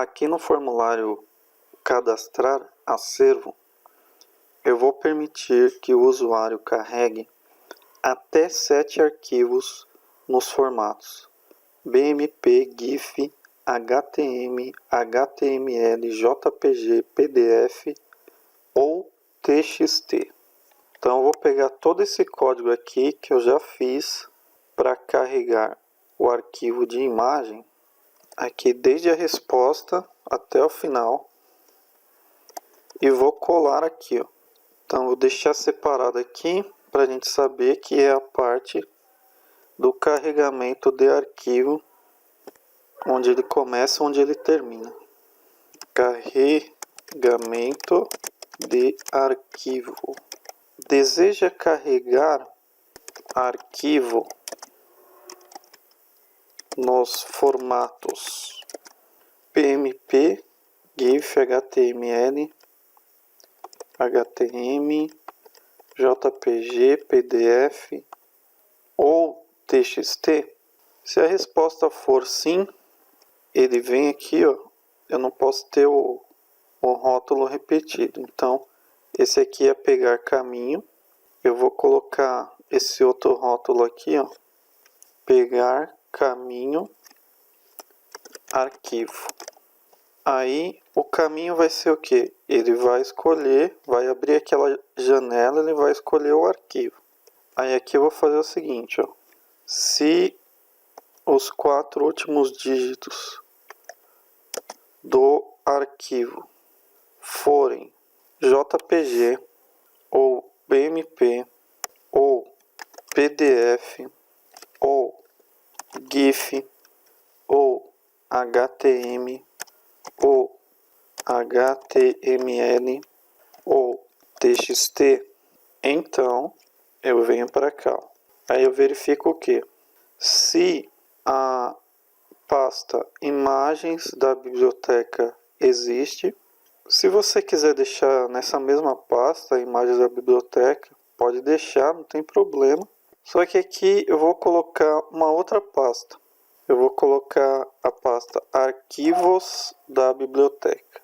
Aqui no formulário cadastrar acervo, eu vou permitir que o usuário carregue até 7 arquivos nos formatos BMP, GIF, HTML, HTML, JPG, PDF ou TXT. Então eu vou pegar todo esse código aqui que eu já fiz para carregar o arquivo de imagem aqui desde a resposta até o final e vou colar aqui, ó. Então vou deixar separado aqui para a gente saber que é a parte do carregamento de arquivo, onde ele começa, onde ele termina. Carregamento de arquivo. Deseja carregar arquivo nos formatos PMP, GIF, HTML, HTML, JPG, PDF ou TXT? Se a resposta for sim, ele vem aqui, ó. Eu não posso ter o rótulo repetido. Então, esse aqui é pegar caminho. Eu vou colocar esse outro rótulo aqui, ó. Pegar caminho arquivo. Aí o caminho vai ser o que? Ele vai escolher, vai abrir aquela janela, ele vai escolher o arquivo. Aí aqui eu vou fazer o seguinte, ó. Se os 4 últimos dígitos do arquivo forem JPG ou BMP ou PDF ou GIF ou HTML ou HTML ou TXT, então eu venho para cá. Aí eu verifico o que? Se a pasta imagens da biblioteca existe. Se você quiser deixar nessa mesma pasta imagens da biblioteca, pode deixar, não tem problema. Só que aqui eu vou colocar uma outra pasta. Eu vou colocar a pasta arquivos da biblioteca.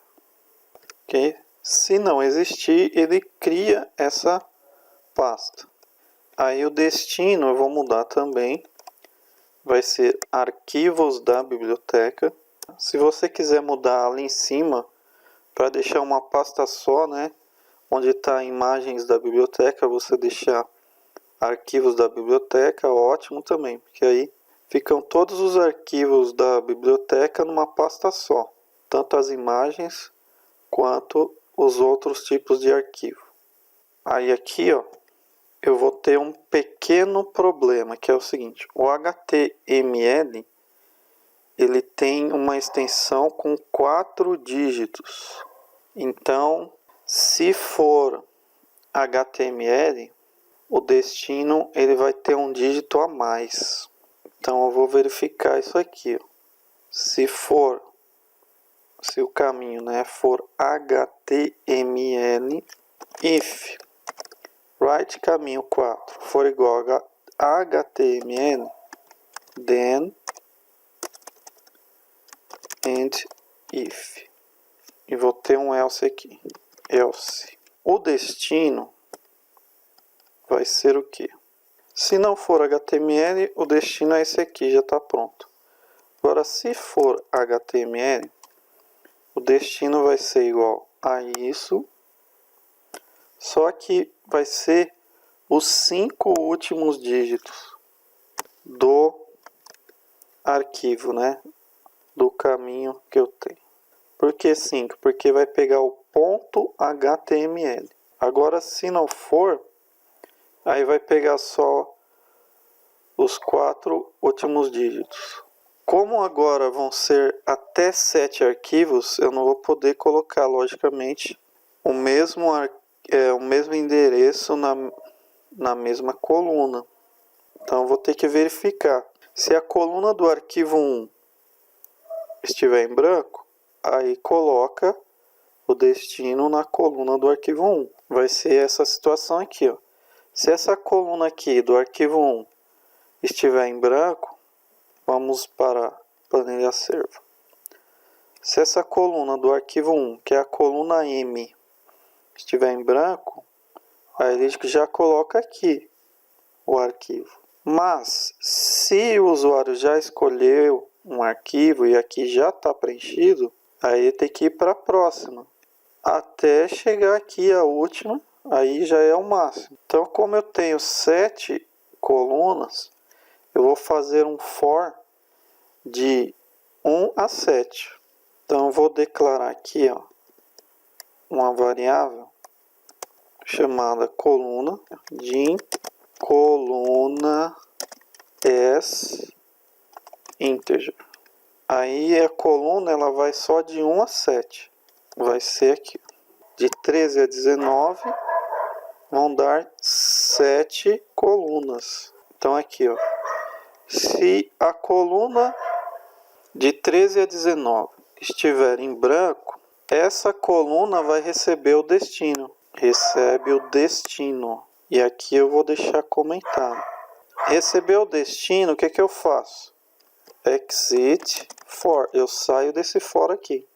Okay? Se não existir, ele cria essa pasta. Aí o destino eu vou mudar também. Vai ser arquivos da biblioteca. Se você quiser mudar ali em cima, para deixar uma pasta só, né? Onde está imagens da biblioteca, você deixar arquivos da biblioteca, ótimo também. Porque aí ficam todos os arquivos da biblioteca numa pasta só. Tanto as imagens quanto os outros tipos de arquivo. Aí aqui, ó, eu vou ter um pequeno problema, que é o seguinte. O HTML, ele tem uma extensão com 4 dígitos. Então, se for HTML, o destino ele vai ter um dígito a mais. Então, eu vou verificar isso aqui. Ó. Se o caminho, né, for HTML, if right caminho 4 for igual a HTML, then and if. E vou ter um else aqui. Else. O destino vai ser o que? Se não for HTML, o destino é esse aqui, já está pronto. Agora, se for HTML, o destino vai ser igual a isso, só que vai ser os 5 últimos dígitos do arquivo, né? Do caminho que eu tenho. Por que 5? Porque vai pegar o ponto HTML. Agora, se não for, aí vai pegar só os 4 últimos dígitos. Como agora vão ser até 7 arquivos, eu não vou poder colocar, logicamente, o mesmo endereço na mesma coluna. Então, eu vou ter que verificar. Se a coluna do arquivo 1 estiver em branco, aí coloca o destino na coluna do arquivo 1. Vai ser essa situação aqui, ó. Se essa coluna aqui do arquivo 1 estiver em branco, vamos para planilha servo. Se essa coluna do arquivo 1, que é a coluna M, estiver em branco, aí ele já coloca aqui o arquivo. Mas, se o usuário já escolheu um arquivo e aqui já está preenchido, aí ele tem que ir para a próxima, até chegar aqui a última, aí já é o máximo. Então, como eu tenho 7 colunas, eu vou fazer um for de 1 a 7. Então, eu vou declarar aqui uma variável chamada coluna, din coluna as integer. Aí a coluna ela vai só de 1 a 7. Vai ser aqui. De 13 a 19 vão dar 7 colunas. Então aqui, ó. Se a coluna de 13 a 19 estiver em branco, essa coluna vai receber o destino. Recebe o destino. E aqui eu vou deixar comentado. Receber o destino, o que que eu faço? Exit for. Eu saio desse for aqui.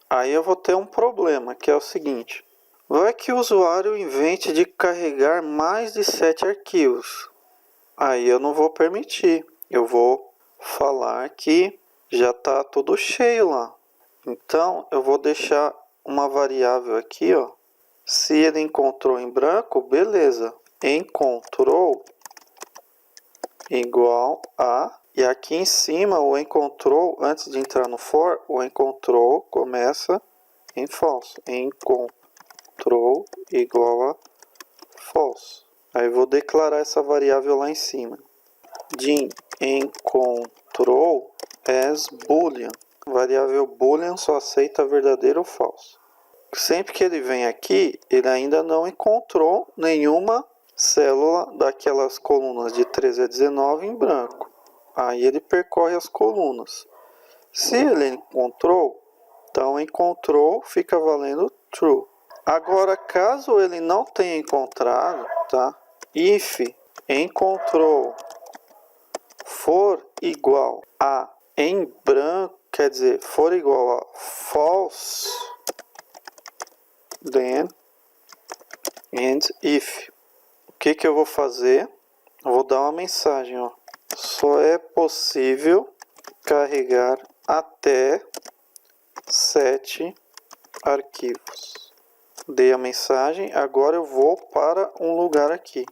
Aí eu vou ter um problema, que é o seguinte. Vai que o usuário invente de carregar mais de 7 arquivos. Aí eu não vou permitir. Eu vou falar que já está tudo cheio lá. Então eu vou deixar uma variável aqui, ó. Se ele encontrou em branco, beleza. Encontrou igual a... E aqui em cima o encontrou, antes de entrar no for, o encontrou começa em false. Encontrou igual a false. Aí eu vou declarar essa variável lá em cima. Din encontrou as boolean. Variável boolean só aceita verdadeiro ou falso. Sempre que ele vem aqui, ele ainda não encontrou nenhuma célula daquelas colunas de 13 a 19 em branco. Aí ele percorre as colunas. Se ele encontrou, então encontrou fica valendo true. Agora, caso ele não tenha encontrado, tá? If encontrou for igual a em branco, quer dizer, for igual a false, then and if. O que que eu vou fazer? Eu vou dar uma mensagem, ó. Só é possível carregar até 7 arquivos. Dei a mensagem, agora eu vou para um lugar aqui.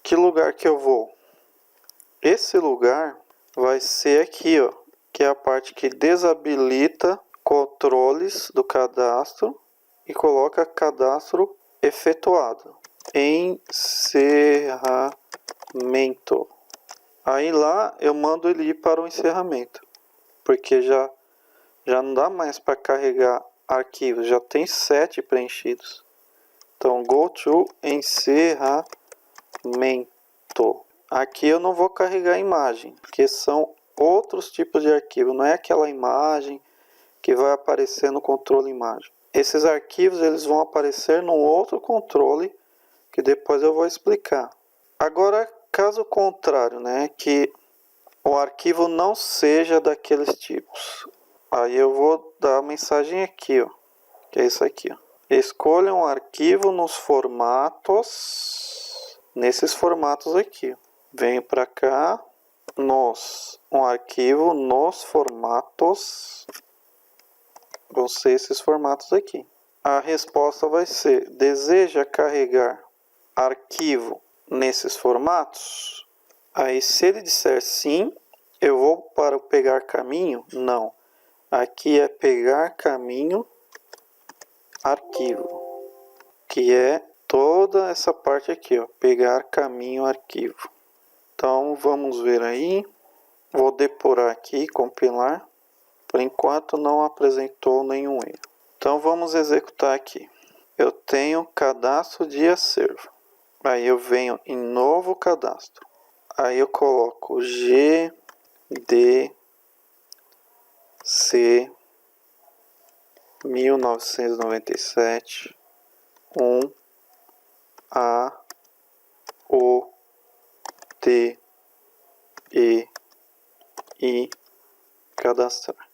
Que lugar que eu vou? Esse lugar vai ser aqui, ó, que é a parte que desabilita controles do cadastro e coloca cadastro efetuado. Encerramento. Aí lá eu mando ele ir para o encerramento, porque já não dá mais para carregar arquivos, já tem 7 preenchidos. Então, go to encerramento. Aqui eu não vou carregar a imagem, porque são outros tipos de arquivo, não é aquela imagem que vai aparecer no controle imagem. Esses arquivos eles vão aparecer num outro controle que depois eu vou explicar. Agora, caso contrário, né, que o arquivo não seja daqueles tipos, aí eu vou dar a mensagem aqui, ó, que é isso aqui, ó. Escolha um arquivo nos formatos, nesses formatos aqui. Venho para cá, um arquivo nos formatos, vão ser esses formatos aqui. A resposta vai ser, deseja carregar arquivo nesses formatos? Aí se ele disser sim, eu vou para o pegar caminho? Não. Aqui é pegar caminho arquivo, que é toda essa parte aqui, ó, pegar caminho arquivo. Então vamos ver aí, vou depurar aqui, compilar, por enquanto não apresentou nenhum erro. Então vamos executar aqui. Eu tenho cadastro de acervo, aí eu venho em novo cadastro, aí eu coloco GDC 1997 A O T E I cadastrar.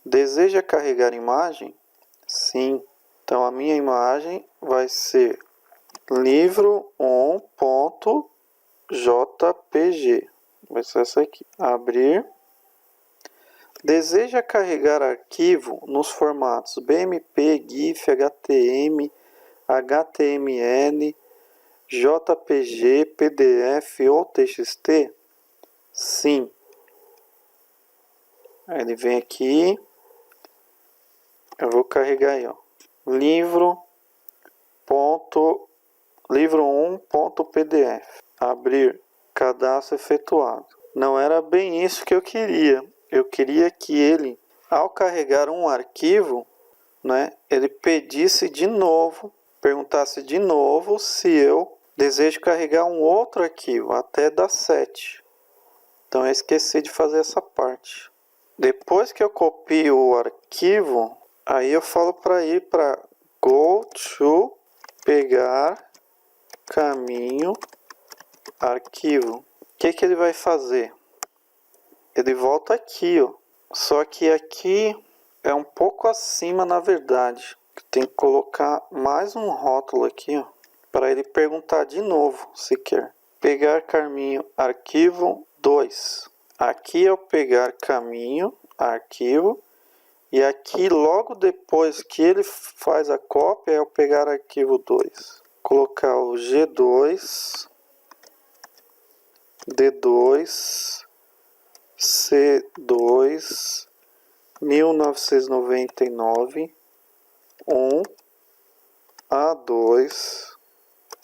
Deseja carregar imagem? Sim. Então, a minha imagem vai ser livro1.jpg. Vai ser essa aqui. Abrir. Deseja carregar arquivo nos formatos BMP, GIF, HTML, HTML, JPG, PDF ou TXT? Sim. Aí ele vem aqui. Eu vou carregar aí, ó. livro1.pdf. Abrir. Cadastro efetuado. Não era bem isso que eu queria. Eu queria que ele, ao carregar um arquivo, né, ele pedisse de novo, perguntasse de novo se eu desejo carregar um outro arquivo, até dar 7. Então eu esqueci de fazer essa parte. Depois que eu copio o arquivo, aí eu falo para ir para go to pegar caminho arquivo. O que que ele vai fazer? Ele volta aqui, ó. Só que aqui é um pouco acima, na verdade. Tem que colocar mais um rótulo aqui, ó, para ele perguntar de novo se quer. Pegar caminho arquivo 2. Aqui é o pegar caminho arquivo. E aqui, logo depois que ele faz a cópia, é o pegar arquivo 2. Colocar o G2, D2, C2, 1999, 1, A2,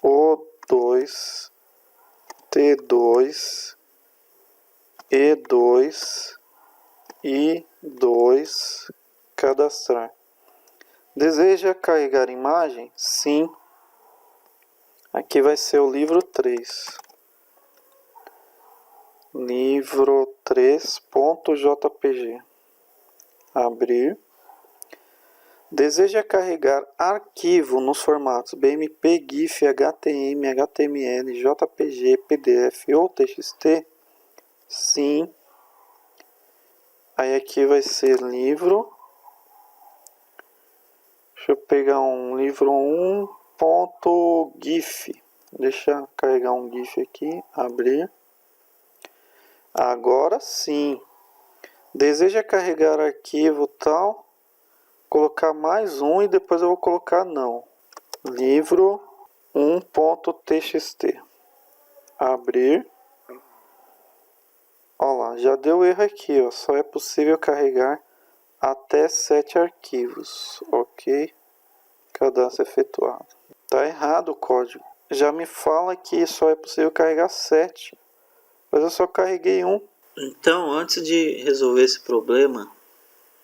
O2, T2, E2, I2, cadastrar. Deseja carregar imagem? Sim. Aqui vai ser o livro 3. Livro 3.jpg. Abrir. Deseja carregar arquivo nos formatos BMP, GIF, HTML, HTML, JPG, PDF ou TXT? Sim. Aí aqui vai ser livro. Deixa eu pegar um livro 1.gif. Deixa eu carregar um GIF aqui. Abrir. Agora sim. Deseja carregar arquivo tal. Colocar mais um e depois eu vou colocar não. Livro 1.txt. Abrir. Olha lá, já deu erro aqui, ó. Só é possível carregar até 7 arquivos. Ok. Cadastro efetuado. Tá errado o código. Já me fala que só é possível carregar 7. Mas eu só carreguei um. Então, antes de resolver esse problema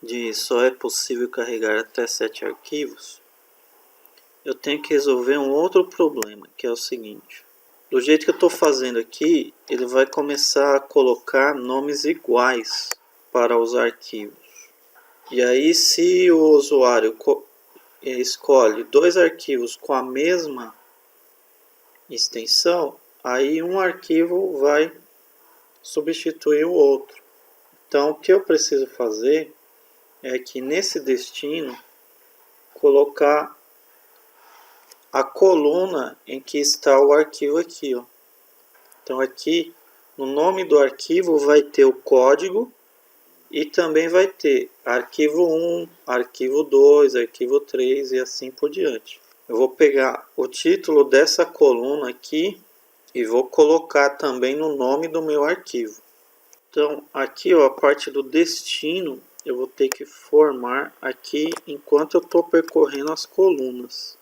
de só é possível carregar até 7 arquivos, eu tenho que resolver um outro problema, que é o seguinte. Do jeito que eu estou fazendo aqui, ele vai começar a colocar nomes iguais para os arquivos. E aí, se o usuário escolhe 2 arquivos com a mesma extensão, aí um arquivo vai substituir o outro. Então, o que eu preciso fazer é que nesse destino colocar a coluna em que está o arquivo aqui, ó. Então aqui no nome do arquivo vai ter o código e também vai ter arquivo 1, arquivo 2, arquivo 3 e assim por diante. Eu vou pegar o título dessa coluna aqui e vou colocar também no nome do meu arquivo. Então aqui, ó, a parte do destino eu vou ter que formar aqui enquanto eu estou percorrendo as colunas.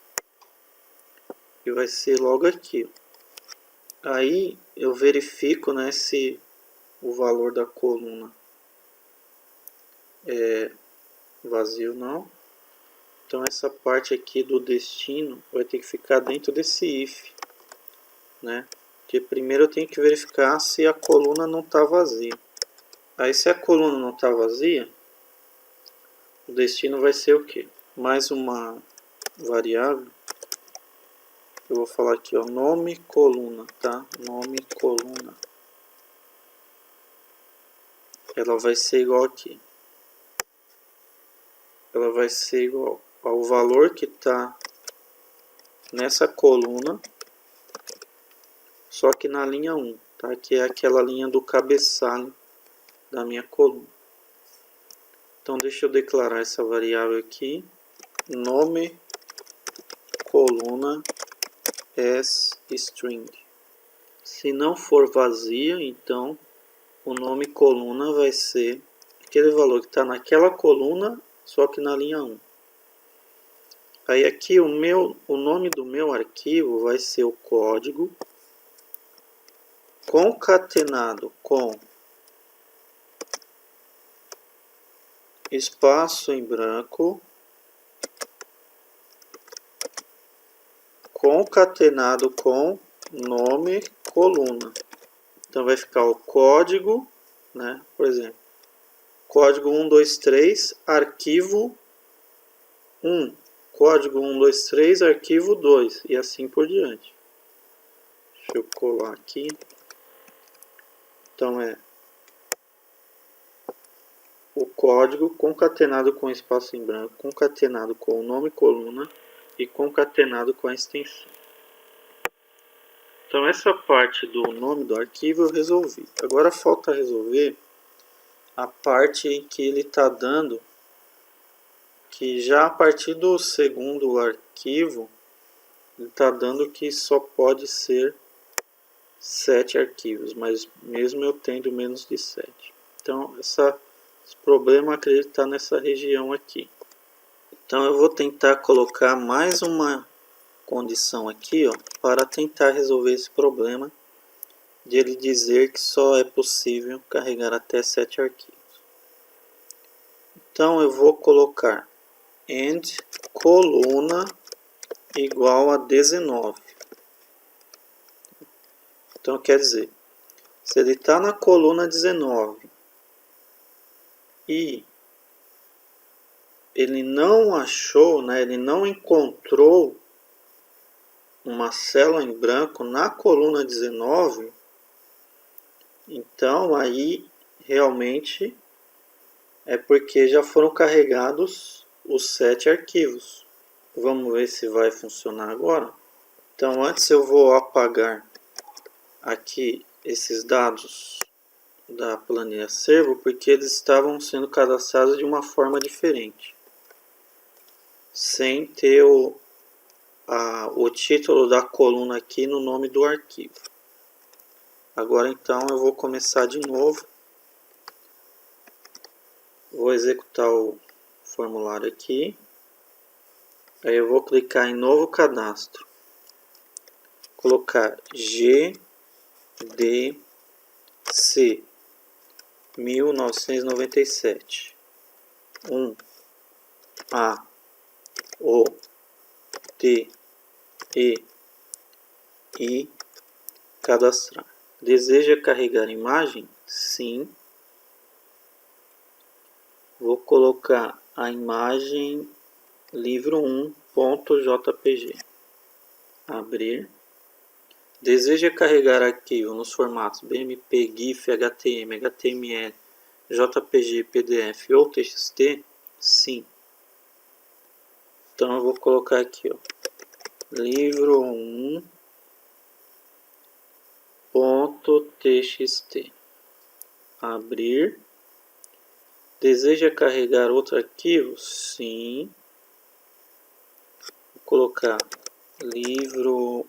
E vai ser logo aqui. Aí eu verifico, né, se o valor da coluna é vazio não. Então essa parte aqui do destino vai ter que ficar dentro desse if, né? Porque primeiro eu tenho que verificar se a coluna não está vazia. Aí se a coluna não está vazia, o destino vai ser o quê? Mais uma variável. Eu vou falar aqui, ó, nome coluna, tá? Nome coluna. Ela vai ser igual aqui. ela vai ser igual ao valor que está nessa coluna, só que na linha 1, tá? Que é aquela linha do cabeçalho da minha coluna. Então deixa eu declarar essa variável aqui, nome coluna as string. Se não for vazia, então o nome coluna vai ser aquele valor que está naquela coluna, só que na linha 1. Aí aqui o nome do meu arquivo vai ser o código concatenado com espaço em branco concatenado com nome coluna. Então vai ficar o código, né? Por exemplo, código 123 arquivo 1, código 123 arquivo 2 e assim por diante. Deixa eu colar aqui. Então é o código concatenado com espaço em branco, concatenado com o nome coluna e concatenado com a extensão. Então essa parte do nome do arquivo eu resolvi. Agora falta resolver a parte em que ele está dando que já a partir do segundo arquivo ele está dando que só pode ser 7 arquivos, mas mesmo eu tendo menos de 7. Então esse problema acredito estar nessa região aqui. Então eu vou tentar colocar mais uma condição aqui, ó, para tentar resolver esse problema de ele dizer que só é possível carregar até 7 arquivos. Então eu vou colocar end coluna igual a 19. Então quer dizer, se ele está na coluna 19 e ele não achou, né, ele não encontrou uma célula em branco na coluna 19, então aí realmente é porque já foram carregados os 7 arquivos. Vamos ver se vai funcionar agora. Então antes eu vou apagar aqui esses dados da planilha servo, porque eles estavam sendo cadastrados de uma forma diferente, sem ter o título da coluna aqui no nome do arquivo. Agora então eu vou começar de novo. Vou executar o formulário aqui. Aí eu vou clicar em novo cadastro. Colocar GDC 1997 A O T E I cadastrar. Deseja carregar imagem? Sim. Vou colocar a imagem livro 1.jpg. Abrir. Deseja carregar arquivo nos formatos BMP, GIF, HTML, HTML, JPG, PDF ou TXT? Sim. Então eu vou colocar aqui, ó, livro 1.txt. Abrir. Deseja carregar outro arquivo? Sim. Vou colocar livro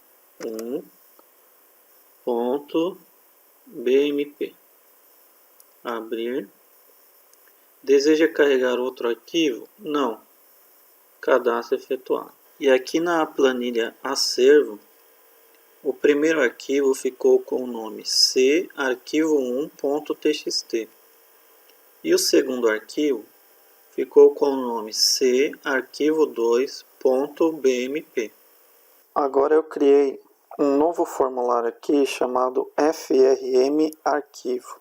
1.bmp. Abrir. Deseja carregar outro arquivo? Não. Cadastro efetuado. E aqui na planilha acervo, o primeiro arquivo ficou com o nome C arquivo1.txt. E o segundo arquivo ficou com o nome C arquivo2.bmp. Agora eu criei um novo formulário aqui chamado FRM arquivo.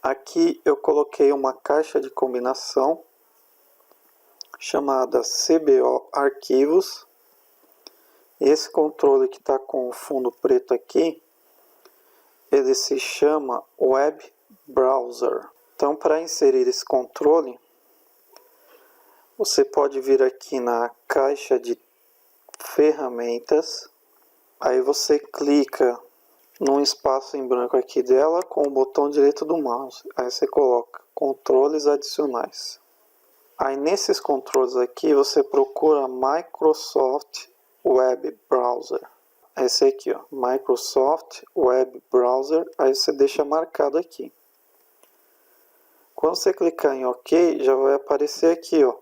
Aqui eu coloquei uma caixa de combinação chamada CBO arquivos. Esse controle que está com o fundo preto aqui, ele se chama Web Browser. Então, para inserir esse controle, você pode vir aqui na caixa de ferramentas, aí você clica num espaço em branco aqui dela com o botão direito do mouse, aí você coloca controles adicionais. Aí nesses controles aqui você procura Microsoft Web Browser. Esse aqui, ó, Microsoft Web Browser, aí você deixa marcado aqui. Quando você clicar em OK, já vai aparecer aqui, ó,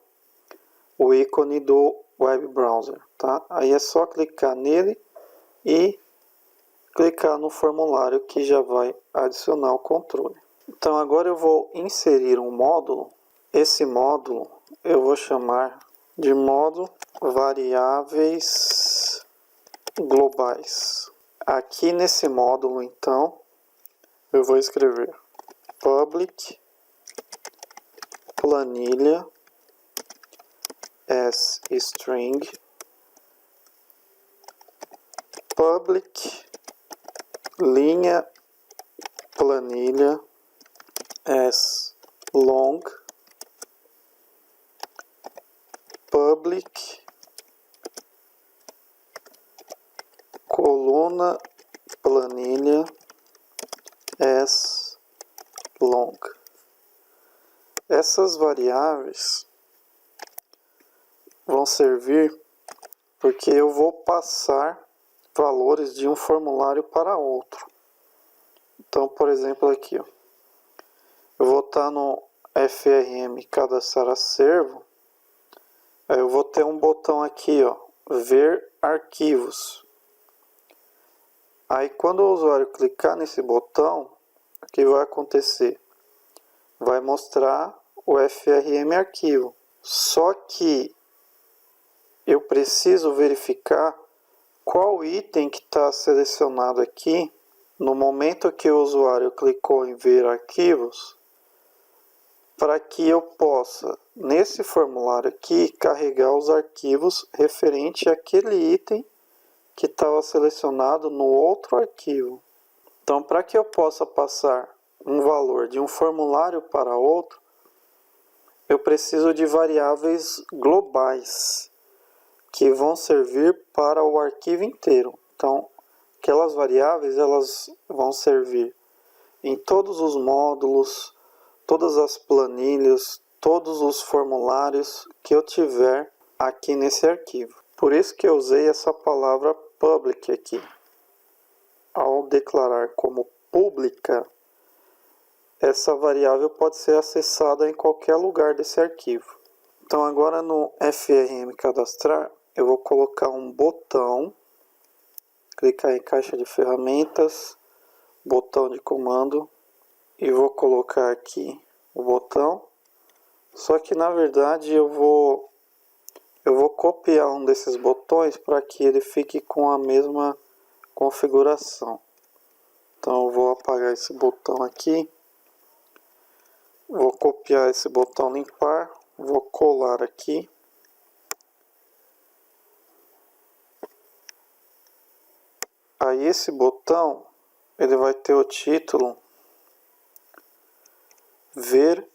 o ícone do Web Browser, tá? Aí é só clicar nele e clicar no formulário que já vai adicionar o controle. Então agora eu vou inserir um módulo. Esse módulo eu vou chamar de módulo variáveis globais. Aqui nesse módulo, então, eu vou escrever public planilha as string public linha planilha as long public coluna planilha as long. Essas variáveis vão servir porque eu vou passar valores de um formulário para outro. Então, por exemplo, aqui, ó, eu vou estar no FRM cadastrar acervo, aí eu vou ter um botão aqui, ó, ver arquivos. Aí quando o usuário clicar nesse botão, o que vai acontecer? Vai mostrar o FRM arquivo. Só que eu preciso verificar qual item que está selecionado aqui no momento que o usuário clicou em ver arquivos, para que eu possa, nesse formulário aqui, carregar os arquivos referente àquele item que estava selecionado no outro arquivo. Então, para que eu possa passar um valor de um formulário para outro, eu preciso de variáveis globais, que vão servir para o arquivo inteiro. Então, aquelas variáveis elas vão servir em todos os módulos, todas as planilhas, todos os formulários que eu tiver aqui nesse arquivo. Por isso que eu usei essa palavra public aqui. Ao declarar como pública, essa variável pode ser acessada em qualquer lugar desse arquivo. Então agora no FRM cadastrar, eu vou colocar um botão, clicar em caixa de ferramentas, botão de comando, e vou colocar aqui o botão. Só que na verdade eu vou copiar um desses botões para que ele fique com a mesma configuração. Então eu vou apagar esse botão aqui, vou copiar esse botão limpar, vou colar aqui. Aí esse botão, ele vai ter o título ver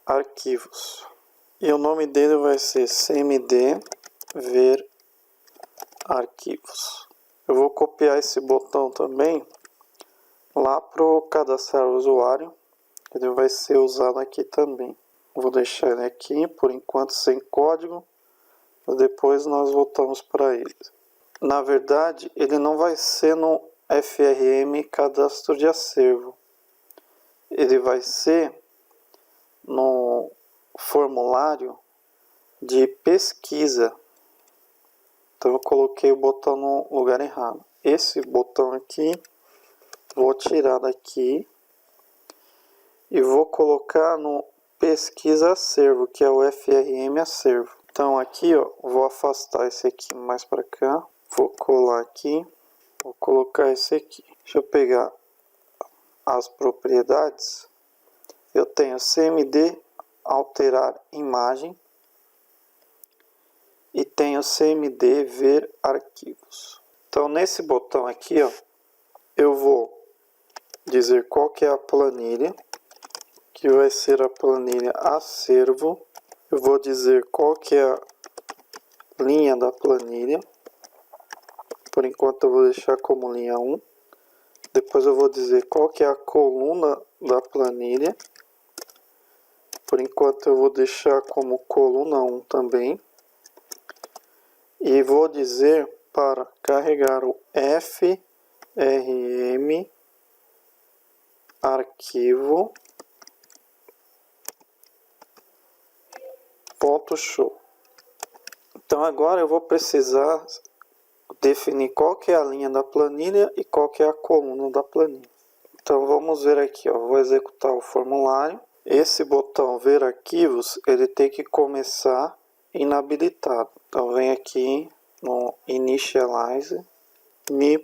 arquivos. E o nome dele vai ser cmd ver arquivos. Eu vou copiar esse botão também lá para o cadastrar o usuário. Ele vai ser usado aqui também. Vou deixar ele aqui por enquanto sem código. Depois nós voltamos para ele. Na verdade, ele não vai ser no FRM cadastro de acervo. Ele vai ser no formulário de pesquisa. Então eu coloquei o botão no lugar errado. Esse botão aqui, vou tirar daqui e vou colocar no pesquisa acervo, que é o FRM acervo. Então aqui, ó, vou afastar esse aqui mais para cá. Vou colar aqui, vou colocar esse aqui. Deixa eu pegar as propriedades. Eu tenho cmd alterar imagem e tenho cmd ver arquivos. Então nesse botão aqui, ó, eu vou dizer qual que é a planilha, que vai ser a planilha acervo. eu vou dizer qual que é a linha da planilha. Por enquanto eu vou deixar como linha 1. Depois eu vou dizer qual que é a coluna da planilha. Por enquanto eu vou deixar como coluna 1 também. E vou dizer para carregar o frm arquivo .show. Então agora eu vou precisar definir qual que é a linha da planilha e qual que é a coluna da planilha. Então vamos ver aqui, ó. Vou executar o formulário. Esse botão ver arquivos, ele tem que começar inabilitado. Então vem aqui no initialize mi.cmd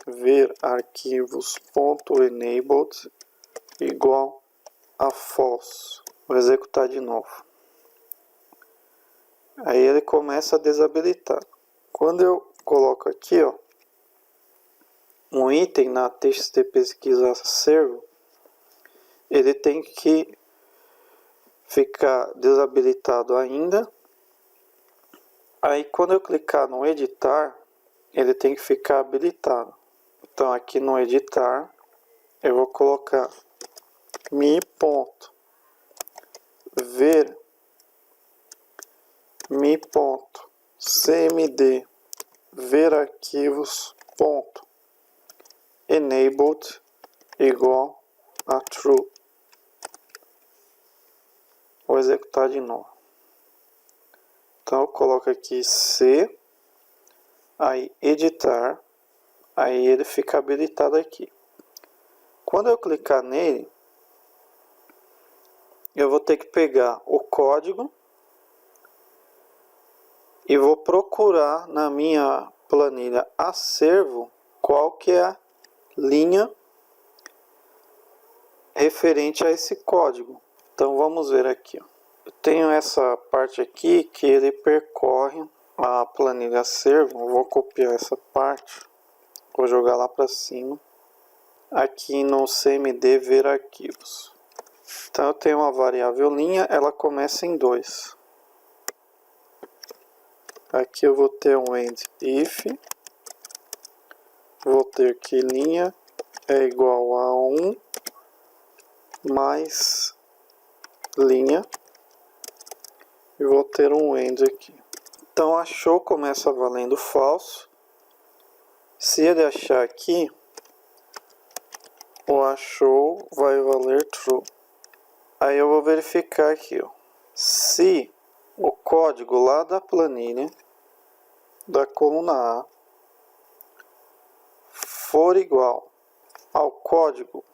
ver arquivos.enabled igual a false. Vou executar de novo. Aí ele começa a desabilitar. Quando eu coloco aqui, ó, um item na txt pesquisa servo, ele tem que ficar desabilitado ainda. Aí quando eu clicar no editar, ele tem que ficar habilitado. Então aqui no editar, eu vou colocar mi.ver mi.cmd ver arquivos.enabled igual a true. Vou executar de novo. Então eu coloco aqui C, aí editar, aí ele fica habilitado aqui. Quando eu clicar nele, eu vou ter que pegar o código e vou procurar na minha planilha acervo qual que é a linha referente a esse código. Então vamos ver aqui. Eu tenho essa parte aqui que ele percorre a planilha acervo. Eu vou copiar essa parte, vou jogar lá para cima, aqui no cmd ver arquivos. Então eu tenho uma variável linha, ela começa em 2. Aqui eu vou ter um end if, vou ter que linha é igual a 1 mais linha, e vou ter um end aqui. Então a show começa valendo falso. Se ele achar aqui, o show vai valer true. Aí eu vou verificar aqui, ó, se o código lá da planilha da coluna A for igual ao código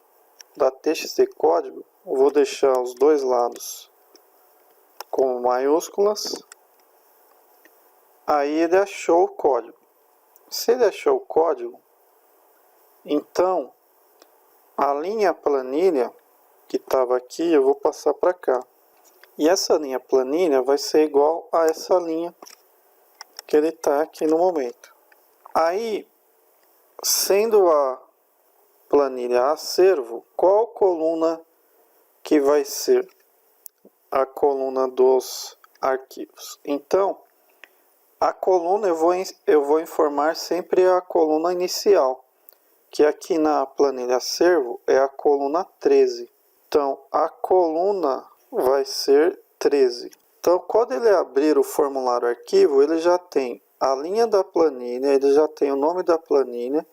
da txt código, eu vou deixar os dois lados com maiúsculas. Aí ele achou o código. Se ele achou o código, então a linha planilha que estava aqui eu vou passar para cá. E essa linha planilha vai ser igual a essa linha que ele está aqui no momento. Aí, sendo a planilha acervo, qual coluna que vai ser a coluna dos arquivos? Então, a coluna eu vou informar sempre a coluna inicial, que aqui na planilha acervo é a coluna 13. Então, a coluna vai ser 13. Então, quando ele abrir o formulário arquivo, ele já tem a linha da planilha, ele já tem o nome da planilha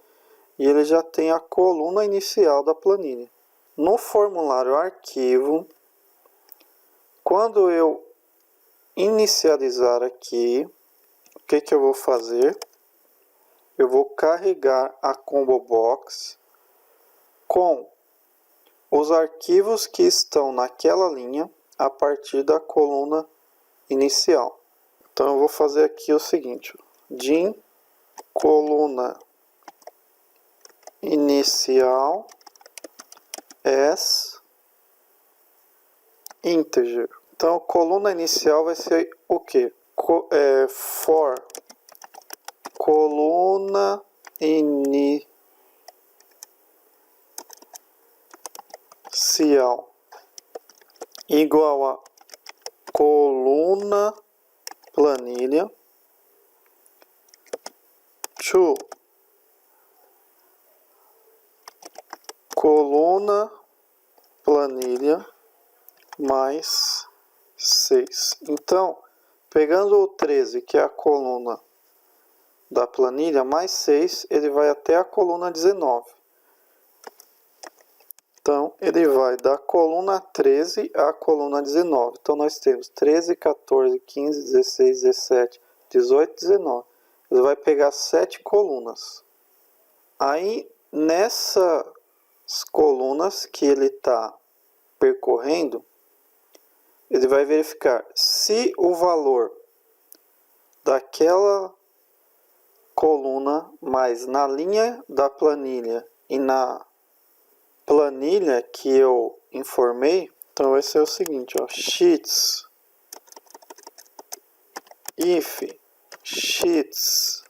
e ele já tem a coluna inicial da planilha. No formulário arquivo, quando eu inicializar aqui, o que eu vou fazer? Eu vou carregar a combo box com os arquivos que estão naquela linha a partir da coluna inicial. Então eu vou fazer aqui o seguinte: din coluna inicial as integer. Então coluna inicial vai ser o que? For coluna inicial igual a coluna planilha to coluna planilha mais 6. Então, pegando o 13, que é a coluna da planilha, mais 6, ele vai até a coluna 19. Então, ele vai da coluna 13 à coluna 19. Então, nós temos 13, 14, 15, 16, 17, 18, 19. Ele vai pegar 7 colunas. Aí, nessas colunas que ele está percorrendo, ele vai verificar se o valor daquela coluna mais na linha da planilha e na planilha que eu informei. Então vai ser o seguinte, ó, sheets if sheets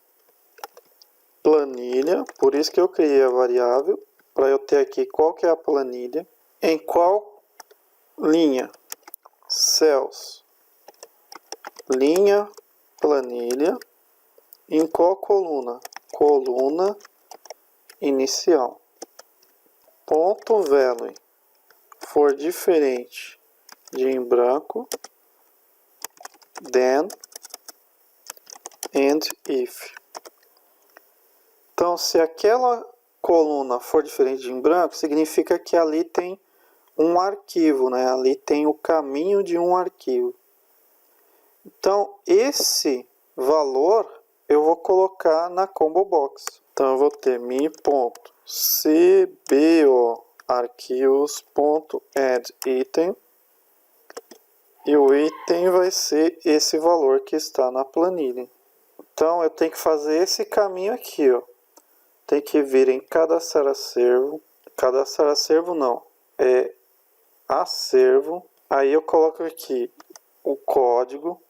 planilha, por isso que eu criei a variável, para eu ter aqui qual que é a planilha, em qual linha, cells, linha planilha, em qual coluna, coluna inicial. Ponto value for diferente de em branco, then and if. Então, se aquela coluna for diferente de em branco, significa que ali tem um arquivo, né? Ali tem o caminho de um arquivo. Então, esse valor eu vou colocar na combo box. Então, eu vou ter mi.cbo arquivos.addItem e o item vai ser esse valor que está na planilha. Então, eu tenho que fazer esse caminho aqui, ó. Tem que vir em cadastrar acervo. Cadastrar acervo não, é acervo. Aí eu coloco aqui o código,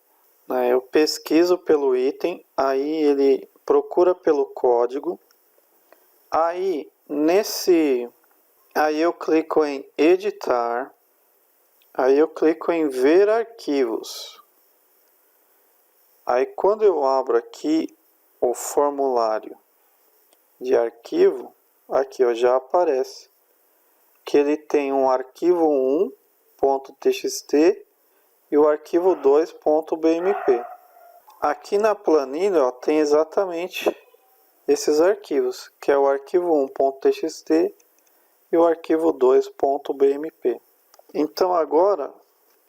né? Eu pesquiso pelo item, aí ele procura pelo código. Aí eu clico em editar. Aí eu clico em ver arquivos. Aí quando eu abro aqui o formulário de arquivo, aqui ó, já aparece que ele tem um arquivo 1.txt e o arquivo 2.bmp. Aqui na planilha ó, tem exatamente esses arquivos, que é o arquivo 1.txt e o arquivo 2.bmp. Então agora,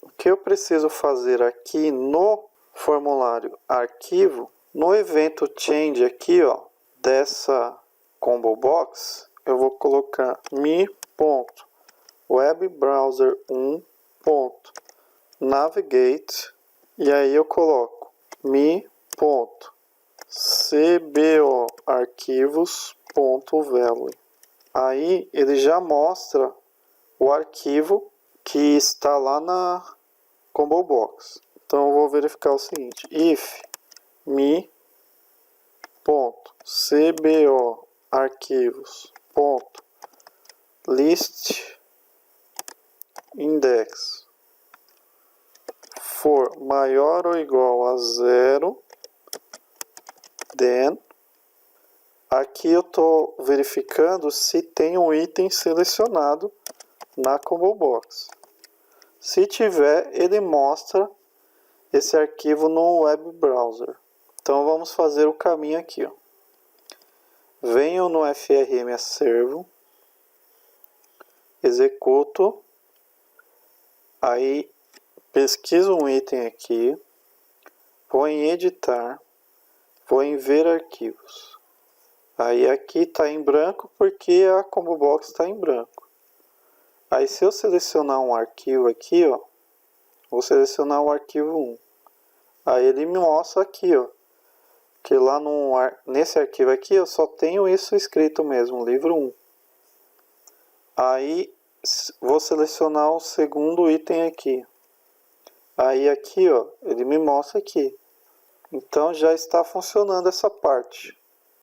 o que eu preciso fazer aqui no formulário arquivo, no evento change aqui, ó, dessa combo box, eu vou colocar mi.webbrowser1.navigate e aí eu coloco mi.cboarquivos.value. Aí ele já mostra o arquivo que está lá na combo box. Então eu vou verificar o seguinte: if mi.cboarquivos.list index for maior ou igual a 0, then aqui eu estou verificando se tem um item selecionado na combo box. Se tiver, ele mostra esse arquivo no web browser. Então vamos fazer o caminho aqui, ó. Venho no FRM acervo, executo, aí pesquiso um item aqui, vou em editar, vou em ver arquivos. Aí aqui está em branco porque a combo box está em branco. Aí se eu selecionar um arquivo aqui, ó, vou selecionar o arquivo 1. Aí ele me mostra aqui, ó, que lá nesse arquivo aqui eu só tenho isso escrito mesmo, livro 1. Aí vou selecionar o segundo item aqui. Aí aqui, ó, ele me mostra aqui. Então já está funcionando essa parte.